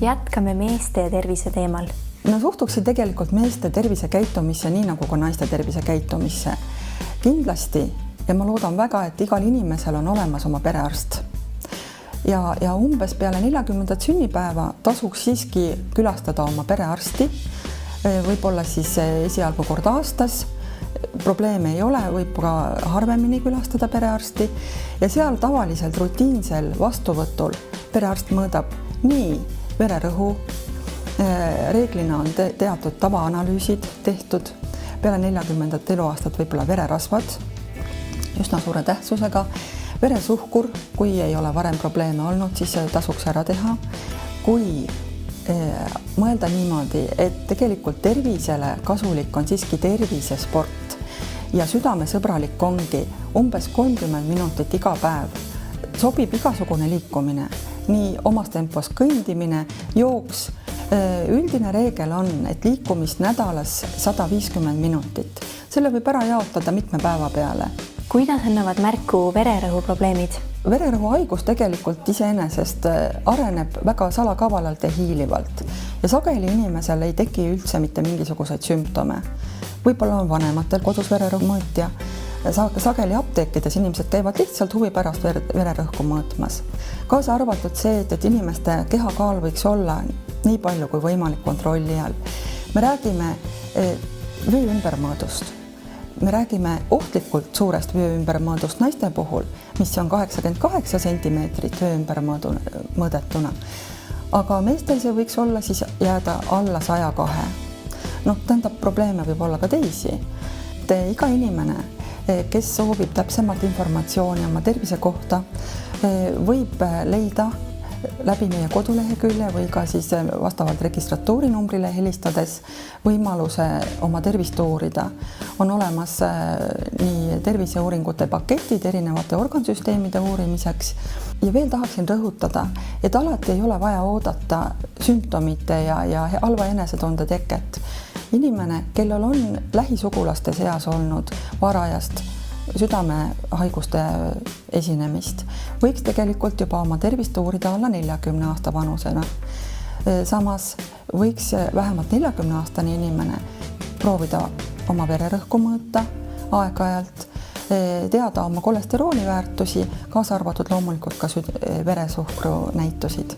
Jätkame meeste tervise teemal. No suhtuksin tegelikult meeste tervisekäitumisse nii nagu ka naiste tervisekäitumisse. Kindlasti, ja ma loodan väga, et igal inimesel on olemas oma perearst. Ja umbes peale 40. sünnipäeva tasuks siiski külastada oma perearsti, võib-olla siis esialgu kord aastas, probleeme ei ole, võib ka harvemini külastada perearsti ja seal tavaliselt rutiinsel vastuvõtul perearst mõõdab nii vererõhu, reeglina on teatud tavaanalüüsid tehtud, peale 40. eluaastat võib-olla vererasvad, üsna suure tähtsusega, veresuhkur, kui ei ole varem probleeme olnud, siis tasuks ära teha. Kui mõelda niimoodi, et tegelikult tervisele kasulik on siiski tervisesport ja südamesõbralik ongi umbes 30 minutit iga päev, sobib igasugune liikumine, nii omas tempos kõndimine, jooks. Üldine reegel on, et liikumist nädalas 150 minutit. Selle võib ära jaotada mitme päeva peale. Kuidas annavad märku vererõhu probleemid? Vererõhu haigus tegelikult iseenesest areneb väga salakavalalt ja hiilivalt ja sageli inimesel ei teki üldse mitte mingisuguseid sümptome. Võib-olla on vanematel kodus vererõhu mõõtja, sageli apteekides inimesed käivad lihtsalt huvi pärast vererõhku mõõtmas. Kaasa arvatud see, et inimeste kehakaal võiks olla nii palju kui võimalik kontrolli all. Me räägime vöö ümbermõõdust. Me räägime ohtlikult suurest vöö ümbermõõdust naiste puhul, mis on 88 sentimeetrit vöö ümbermõõdetuna. Aga meestel see võiks olla siis jääda alla 102. Tähendab, probleeme võib olla ka teisi. Iga inimene, kes soovib täpsemat informatsiooni oma tervise kohta, võib leida läbi meie kodulehekülje või ka siis vastavalt registratuurinumbrile helistades võimaluse oma tervist uurida. On olemas nii terviseuuringute paketid erinevate organsüsteemide uurimiseks ja veel tahaksin rõhutada, et alati ei ole vaja oodata sümptomite ja halva enesetunde teket. Inimene, kellel on lähisugulaste seas olnud varajast südamehaiguste esinemist, võiks tegelikult juba oma tervist uurida alla 40 aasta vanusena. Samas võiks vähemalt 40-aastane inimene proovida oma vererõhku mõõta aeg-ajalt, teada oma kolesterooli väärtusi, kaasa arvatud loomulikult ka veresuhkru näitusid.